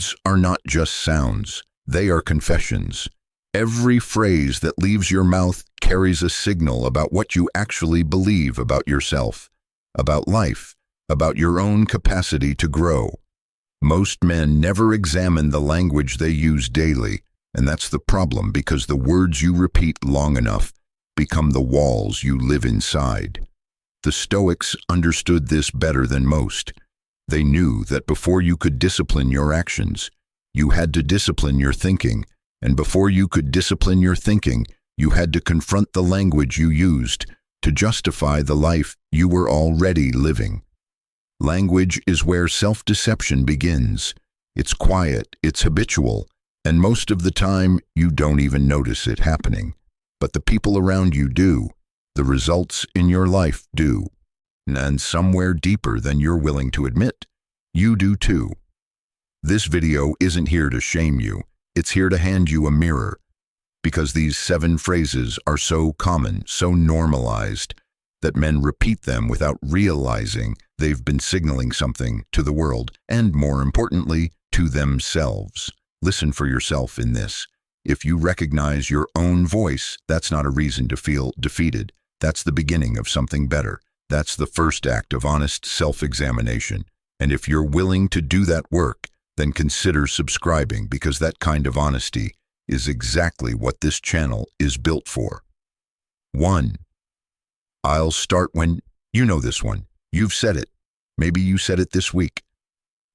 Words are not just sounds, they are confessions. Every phrase that leaves your mouth carries a signal about what you actually believe about yourself, about life, about your own capacity to grow. Most men never examine the language they use daily, and that's the problem because the words you repeat long enough become the walls you live inside. The Stoics understood this better than most. They knew that before you could discipline your actions, you had to discipline your thinking, and before you could discipline your thinking, you had to confront the language you used to justify the life you were already living. Language is where self-deception begins. It's quiet, it's habitual, and most of the time you don't even notice it happening. But the people around you do. The results in your life do. And somewhere deeper than you're willing to admit, you do too. This video isn't here to shame you. It's here to hand you a mirror. Because these 7 phrases are so common, so normalized, that men repeat them without realizing they've been signaling something to the world, and more importantly, to themselves. Listen for yourself in this. If you recognize your own voice, that's not a reason to feel defeated. That's the beginning of something better. That's the first act of honest self-examination. And if you're willing to do that work, then consider subscribing, because that kind of honesty is exactly what this channel is built for. 1. I'll start when... You know this one. You've said it. Maybe you said it this week.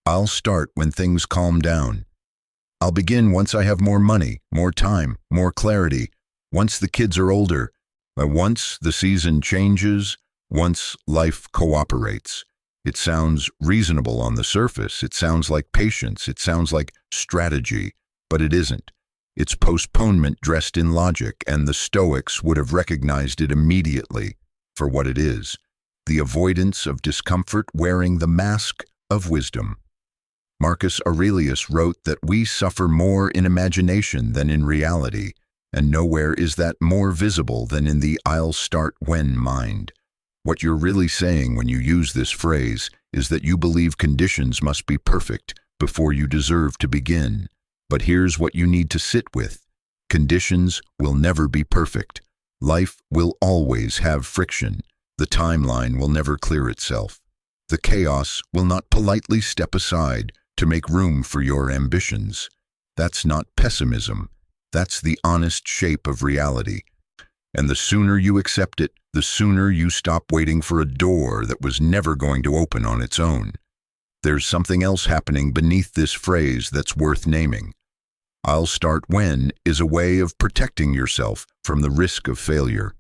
I'll start when things calm down. I'll begin once I have more money, more time, more clarity, once the kids are older, once the season changes, once life cooperates. It sounds reasonable on the surface. It sounds like patience. It sounds like strategy, but it isn't. It's postponement dressed in logic, and the Stoics would have recognized it immediately for what it is: the avoidance of discomfort wearing the mask of wisdom. Marcus Aurelius wrote that we suffer more in imagination than in reality, and nowhere is that more visible than in the "I'll start when" mind. What you're really saying when you use this phrase is that you believe conditions must be perfect before you deserve to begin. But here's what you need to sit with. Conditions will never be perfect. Life will always have friction. The timeline will never clear itself. The chaos will not politely step aside to make room for your ambitions. That's not pessimism. That's the honest shape of reality. And the sooner you accept it, the sooner you stop waiting for a door that was never going to open on its own. There's something else happening beneath this phrase that's worth naming. I'll start when is a way of protecting yourself from the risk of failure.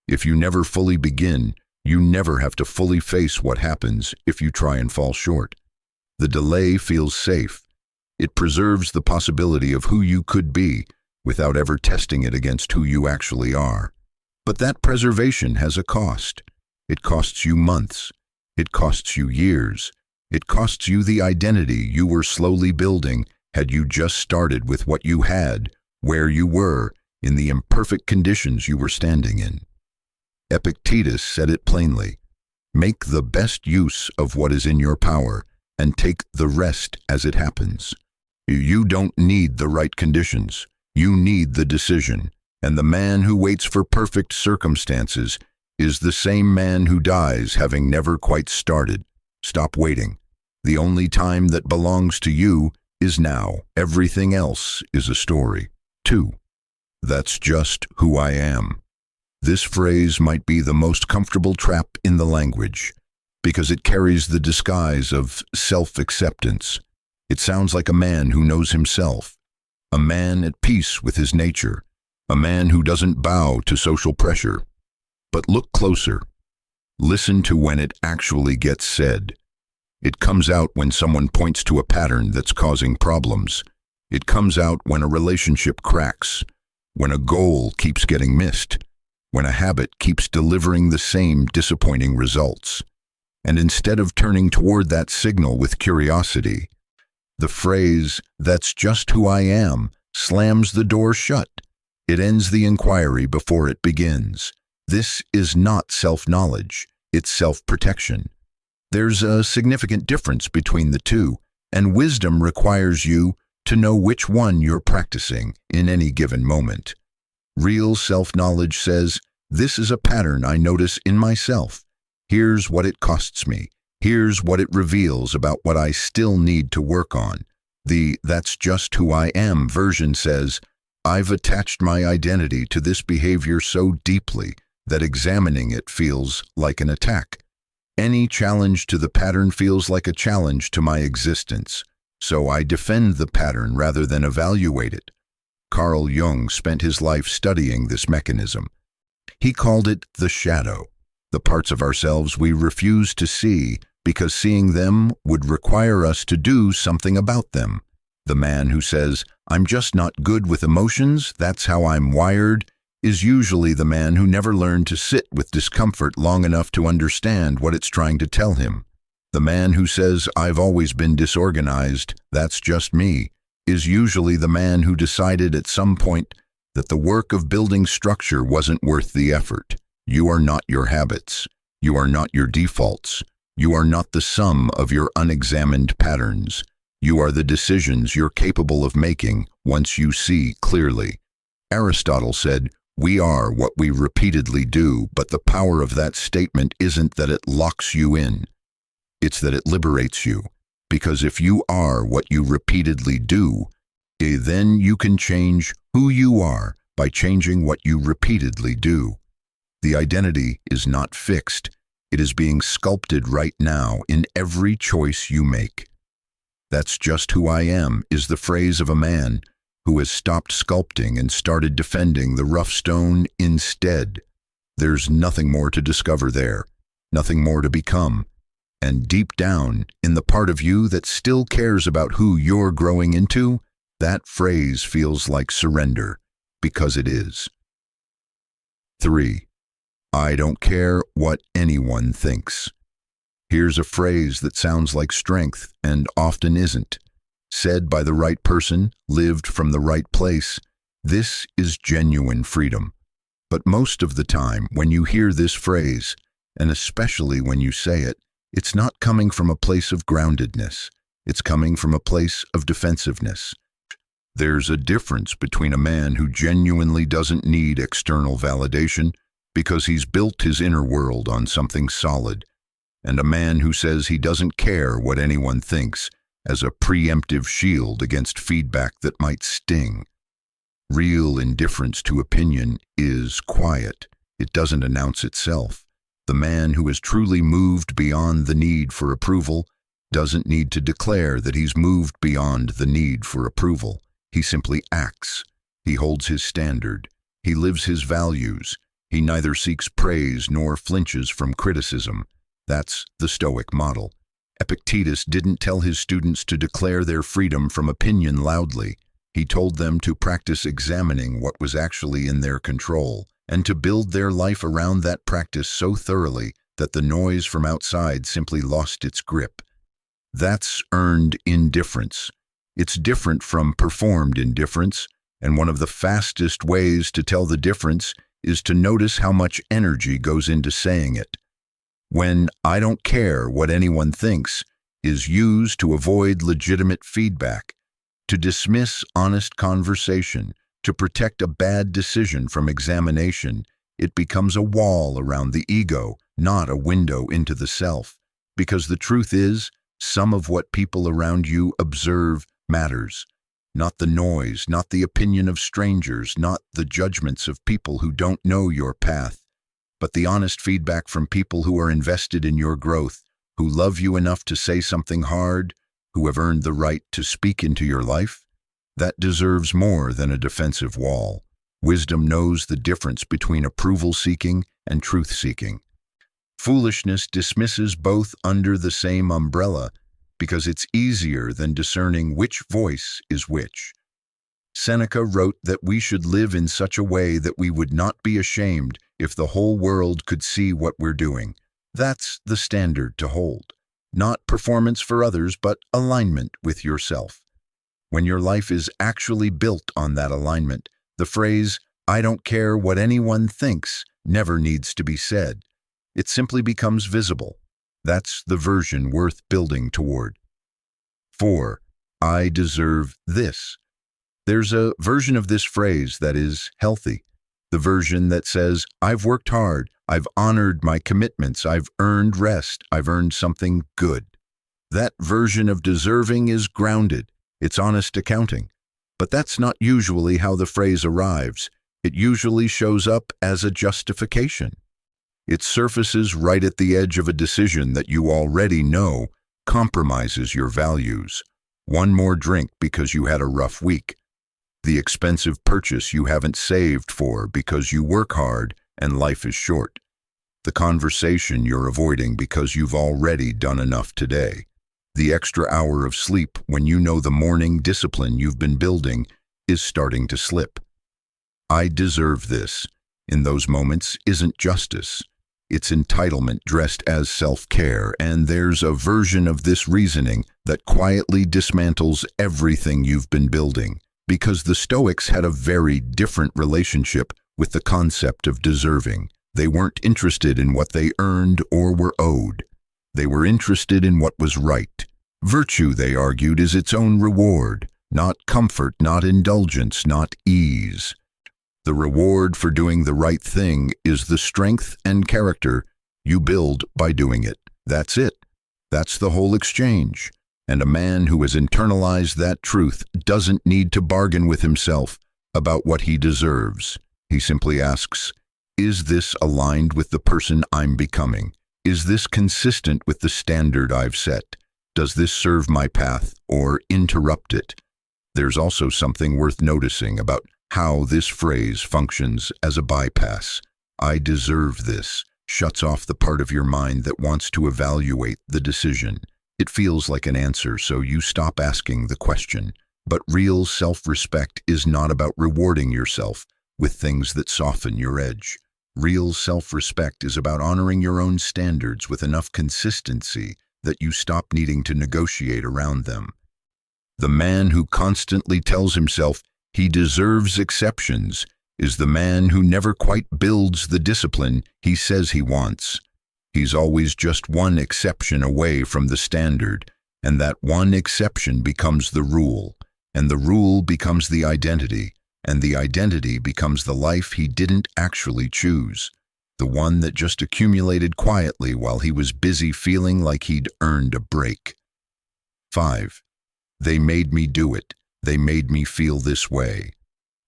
If you never fully begin, you never have to fully face what happens if you try and fall short. The delay feels safe. It preserves the possibility of who you could be without ever testing it against who you actually are. But that preservation has a cost. It costs you months. It costs you years. It costs you the identity you were slowly building had you just started with what you had, where you were, in the imperfect conditions you were standing in. Epictetus said it plainly: make the best use of what is in your power, and take the rest as it happens. You don't need the right conditions. You need the decision. And the man who waits for perfect circumstances is the same man who dies having never quite started. Stop waiting. The only time that belongs to you is now. Everything else is a story. 2. That's just who I am. This phrase might be the most comfortable trap in the language, because it carries the disguise of self-acceptance. It sounds like a man who knows himself, a man at peace with his nature, a man who doesn't bow to social pressure. But look closer. Listen to when it actually gets said. It comes out when someone points to a pattern that's causing problems. It comes out when a relationship cracks, when a goal keeps getting missed, when a habit keeps delivering the same disappointing results. And instead of turning toward that signal with curiosity, the phrase, "that's just who I am," slams the door shut. It ends the inquiry before it begins. This is not self-knowledge, it's self-protection. There's a significant difference between the two. And wisdom requires you to know which one you're practicing in any given moment. Real self-knowledge says, this is a pattern I notice in myself. Here's what it costs me. Here's what it reveals about what I still need to work on. The "that's just who I am" version says, I've attached my identity to this behavior so deeply that examining it feels like an attack. Any challenge to the pattern feels like a challenge to my existence, so I defend the pattern rather than evaluate it. Carl Jung spent his life studying this mechanism. He called it the shadow, the parts of ourselves we refuse to see because seeing them would require us to do something about them. The man who says, I'm just not good with emotions, that's how I'm wired, is usually the man who never learned to sit with discomfort long enough to understand what it's trying to tell him. The man who says, I've always been disorganized, that's just me, is usually the man who decided at some point that the work of building structure wasn't worth the effort. You are not your habits. You are not your defaults. You are not the sum of your unexamined patterns. You are the decisions you're capable of making once you see clearly. Aristotle said, we are what we repeatedly do, but the power of that statement isn't that it locks you in. It's that it liberates you. Because if you are what you repeatedly do, then you can change who you are by changing what you repeatedly do. The identity is not fixed. It is being sculpted right now in every choice you make. That's just who I am is the phrase of a man who has stopped sculpting and started defending the rough stone instead. There's nothing more to discover there, nothing more to become. And deep down, in the part of you that still cares about who you're growing into, that phrase feels like surrender, because it is. 3. I don't care what anyone thinks. Here's a phrase that sounds like strength and often isn't. Said by the right person, lived from the right place. This is genuine freedom. But most of the time, when you hear this phrase, and especially when you say it, it's not coming from a place of groundedness. It's coming from a place of defensiveness. There's a difference between a man who genuinely doesn't need external validation because he's built his inner world on something solid, and a man who says he doesn't care what anyone thinks as a preemptive shield against feedback that might sting. Real indifference to opinion is quiet. It doesn't announce itself. The man who is truly moved beyond the need for approval doesn't need to declare that he's moved beyond the need for approval. He simply acts. He holds his standard. He lives his values. He neither seeks praise nor flinches from criticism. That's the Stoic model. Epictetus didn't tell his students to declare their freedom from opinion loudly. He told them to practice examining what was actually in their control, and to build their life around that practice so thoroughly that the noise from outside simply lost its grip. That's earned indifference. It's different from performed indifference, and one of the fastest ways to tell the difference is to notice how much energy goes into saying it. When "I don't care what anyone thinks" is used to avoid legitimate feedback, to dismiss honest conversation, to protect a bad decision from examination, it becomes a wall around the ego, not a window into the self. Because the truth is, some of what people around you observe matters. Not the noise, not the opinion of strangers, not the judgments of people who don't know your path, but the honest feedback from people who are invested in your growth, who love you enough to say something hard, who have earned the right to speak into your life. That deserves more than a defensive wall. Wisdom knows the difference between approval-seeking and truth-seeking. Foolishness dismisses both under the same umbrella because it's easier than discerning which voice is which. Seneca wrote that we should live in such a way that we would not be ashamed if the whole world could see what we're doing. That's the standard to hold. Not performance for others, but alignment with yourself. When your life is actually built on that alignment, the phrase, "I don't care what anyone thinks," never needs to be said. It simply becomes visible. That's the version worth building toward. 4. I deserve this. There's a version of this phrase that is healthy. The version that says, I've worked hard, I've honored my commitments, I've earned rest, I've earned something good. That version of deserving is grounded. It's honest accounting. But that's not usually how the phrase arrives. It usually shows up as a justification. It surfaces right at the edge of a decision that you already know compromises your values. One more drink because you had a rough week. The expensive purchase you haven't saved for because you work hard and life is short. The conversation you're avoiding because you've already done enough today. The extra hour of sleep when you know the morning discipline you've been building is starting to slip. I deserve this, in those moments, isn't justice. It's entitlement dressed as self-care, and there's a version of this reasoning that quietly dismantles everything you've been building, because the Stoics had a very different relationship with the concept of deserving. They weren't interested in what they earned or were owed. They were interested in what was right. Virtue, they argued, is its own reward, not comfort, not indulgence, not ease. The reward for doing the right thing is the strength and character you build by doing it. That's it. That's the whole exchange. And a man who has internalized that truth doesn't need to bargain with himself about what he deserves. He simply asks, is this aligned with the person I'm becoming? Is this consistent with the standard I've set? Does this serve my path or interrupt it? There's also something worth noticing about how this phrase functions as a bypass. I deserve this shuts off the part of your mind that wants to evaluate the decision. It feels like an answer, so you stop asking the question. But real self-respect is not about rewarding yourself with things that soften your edge. Real self-respect is about honoring your own standards with enough consistency that you stop needing to negotiate around them. The man who constantly tells himself he deserves exceptions is the man who never quite builds the discipline he says he wants. He's always just one exception away from the standard, and that one exception becomes the rule, and the rule becomes the identity, and the identity becomes the life he didn't actually choose, the one that just accumulated quietly while he was busy feeling like he'd earned a break. 5. They made me do it. They made me feel this way.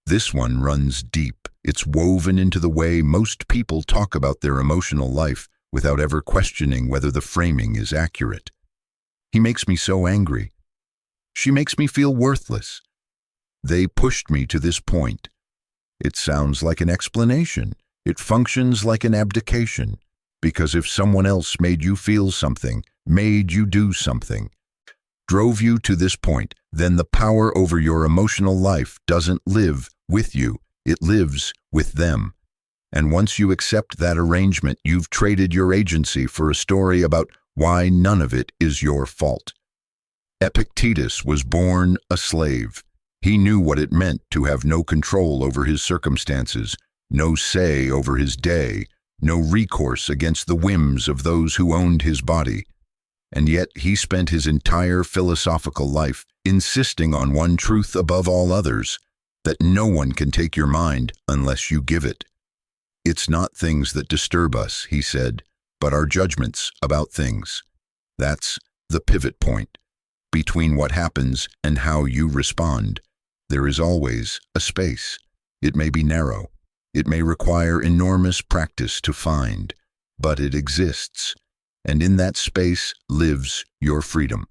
This one runs deep. It's woven into the way most people talk about their emotional life without ever questioning whether the framing is accurate. He makes me so angry. She makes me feel worthless. They pushed me to this point. It sounds like an explanation. It functions like an abdication. Because if someone else made you feel something, made you do something, drove you to this point, then the power over your emotional life doesn't live with you. It lives with them. And once you accept that arrangement, you've traded your agency for a story about why none of it is your fault. Epictetus was born a slave. He knew what it meant to have no control over his circumstances, no say over his day, no recourse against the whims of those who owned his body. And yet he spent his entire philosophical life insisting on one truth above all others, that no one can take your mind unless you give it. It's not things that disturb us, he said, but our judgments about things. That's the pivot point. Between what happens and how you respond, there is always a space. It may be narrow. It may require enormous practice to find, but it exists. And in that space lives your freedom.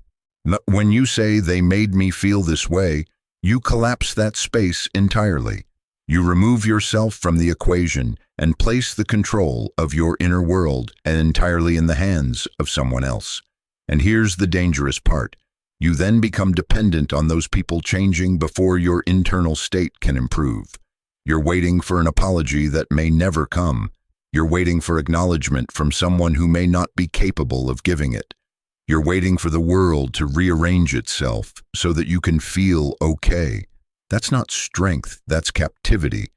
When you say they made me feel this way, you collapse that space entirely. You remove yourself from the equation and place the control of your inner world entirely in the hands of someone else. And here's the dangerous part. You then become dependent on those people changing before your internal state can improve. You're waiting for an apology that may never come. You're waiting for acknowledgement from someone who may not be capable of giving it. You're waiting for the world to rearrange itself so that you can feel okay. That's not strength, that's captivity.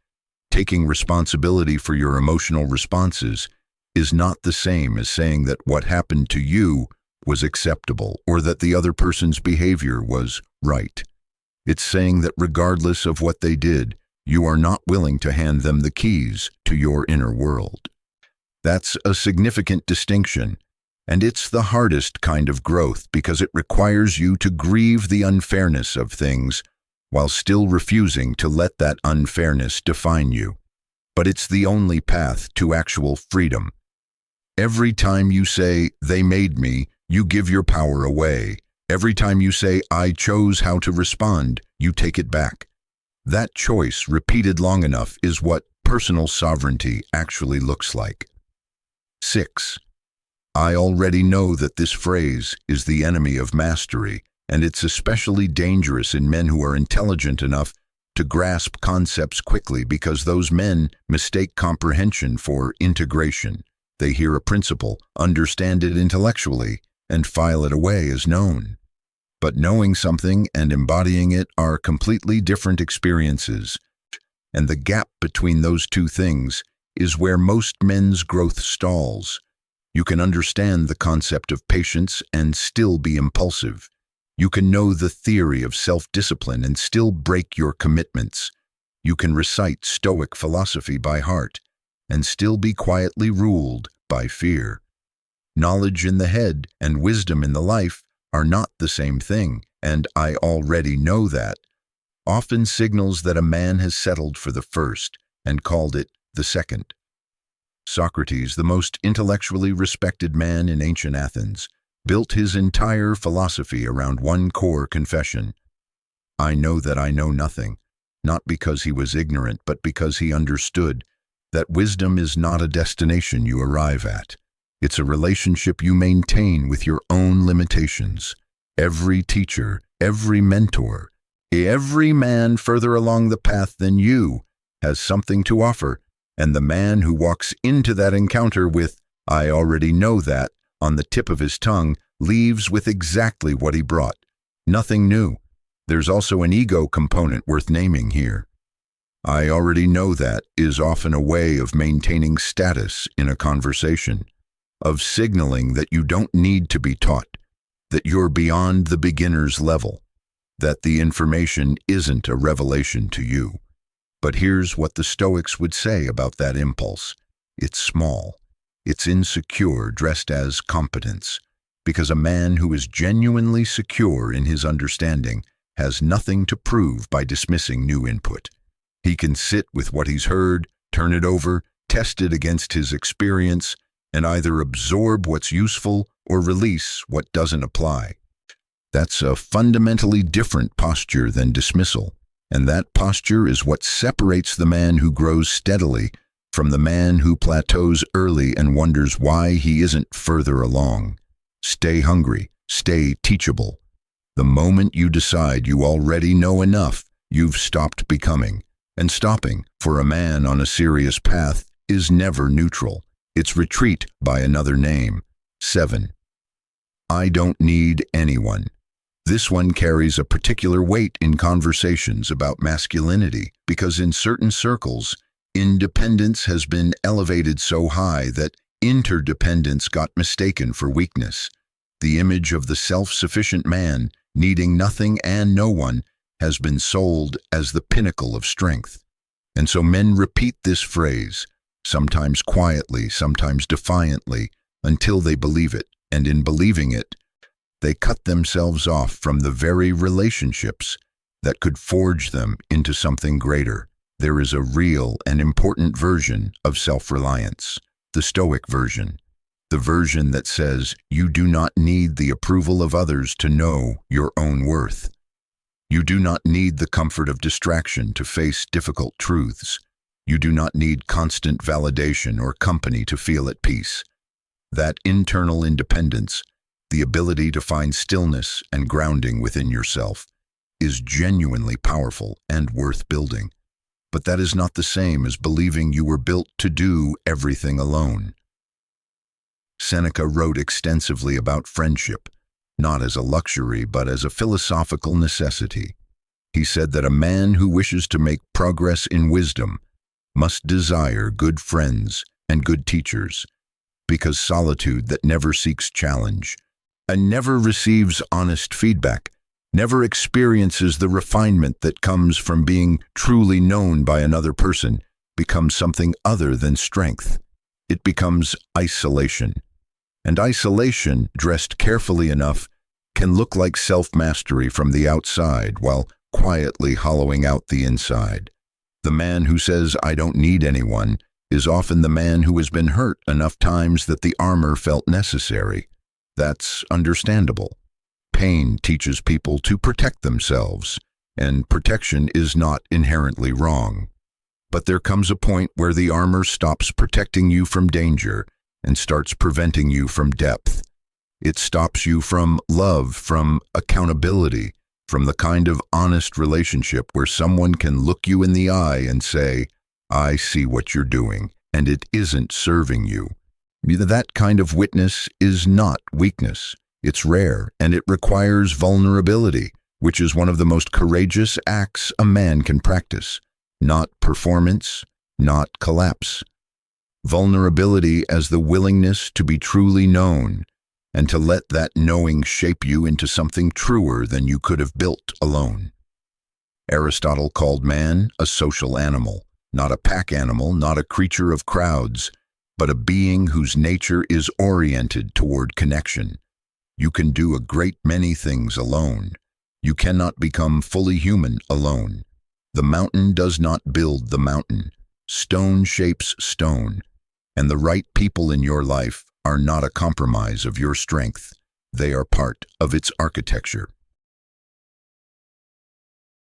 Taking responsibility for your emotional responses is not the same as saying that what happened to you was acceptable or that the other person's behavior was right. It's saying that regardless of what they did, you are not willing to hand them the keys to your inner world. That's a significant distinction, and it's the hardest kind of growth because it requires you to grieve the unfairness of things while still refusing to let that unfairness define you. But it's the only path to actual freedom. Every time you say, "They made me," you give your power away. Every time you say, "I chose how to respond," you take it back. That choice, repeated long enough, is what personal sovereignty actually looks like. 6. I already know that this phrase is the enemy of mastery, and it's especially dangerous in men who are intelligent enough to grasp concepts quickly because those men mistake comprehension for integration. They hear a principle, understand it intellectually, and file it away as known. But knowing something and embodying it are completely different experiences, and the gap between those two things is where most men's growth stalls. You can understand the concept of patience and still be impulsive. You can know the theory of self-discipline and still break your commitments. You can recite Stoic philosophy by heart and still be quietly ruled by fear. Knowledge in the head and wisdom in the life are not the same thing, and "I already know that" often signals that a man has settled for the first and called it the second. Socrates, the most intellectually respected man in ancient Athens, built his entire philosophy around one core confession: "I know that I know nothing," not because he was ignorant, but because he understood that wisdom is not a destination you arrive at. It's a relationship you maintain with your own limitations. Every teacher, every mentor, every man further along the path than you has something to offer, and the man who walks into that encounter with "I already know that" on the tip of his tongue leaves with exactly what he brought. Nothing new. There's also an ego component worth naming here. "I already know that" is often a way of maintaining status in a conversation, of signaling that you don't need to be taught, that you're beyond the beginner's level, that the information isn't a revelation to you. But here's what the Stoics would say about that impulse. It's small. It's insecure, dressed as competence, because a man who is genuinely secure in his understanding has nothing to prove by dismissing new input. He can sit with what he's heard, turn it over, test it against his experience, and either absorb what's useful or release what doesn't apply. That's a fundamentally different posture than dismissal, and that posture is what separates the man who grows steadily from the man who plateaus early and wonders why he isn't further along. Stay hungry, stay teachable. The moment you decide you already know enough, you've stopped becoming. And stopping, for a man on a serious path, is never neutral. It's retreat by another name. 7. I don't need anyone. This one carries a particular weight in conversations about masculinity because in certain circles, independence has been elevated so high that interdependence got mistaken for weakness. The image of the self-sufficient man, needing nothing and no one, has been sold as the pinnacle of strength. And so men repeat this phrase, sometimes quietly, sometimes defiantly, until they believe it, and in believing it, they cut themselves off from the very relationships that could forge them into something greater. There is a real and important version of self-reliance, the Stoic version, the version that says you do not need the approval of others to know your own worth. You do not need the comfort of distraction to face difficult truths. You do not need constant validation or company to feel at peace. That internal independence, the ability to find stillness and grounding within yourself, is genuinely powerful and worth building. But that is not the same as believing you were built to do everything alone. Seneca wrote extensively about friendship, not as a luxury but as a philosophical necessity. He said that a man who wishes to make progress in wisdom must desire good friends and good teachers, because solitude that never seeks challenge, and never receives honest feedback, never experiences the refinement that comes from being truly known by another person, becomes something other than strength. It becomes isolation. And isolation, dressed carefully enough, can look like self-mastery from the outside while quietly hollowing out the inside. The man who says, "I don't need anyone," is often the man who has been hurt enough times that the armor felt necessary. That's understandable. Pain teaches people to protect themselves, and protection is not inherently wrong. But there comes a point where the armor stops protecting you from danger and starts preventing you from depth. It stops you from love, from accountability, from the kind of honest relationship where someone can look you in the eye and say, "I see what you're doing, and it isn't serving you." That kind of witness is not weakness. It's rare, and it requires vulnerability, which is one of the most courageous acts a man can practice. Not performance, not collapse. Vulnerability as the willingness to be truly known, and to let that knowing shape you into something truer than you could have built alone. Aristotle called man a social animal, not a pack animal, not a creature of crowds, but a being whose nature is oriented toward connection. You can do a great many things alone. You cannot become fully human alone. The mountain does not build the mountain. Stone shapes stone. And the right people in your life are not a compromise of your strength. They are part of its architecture.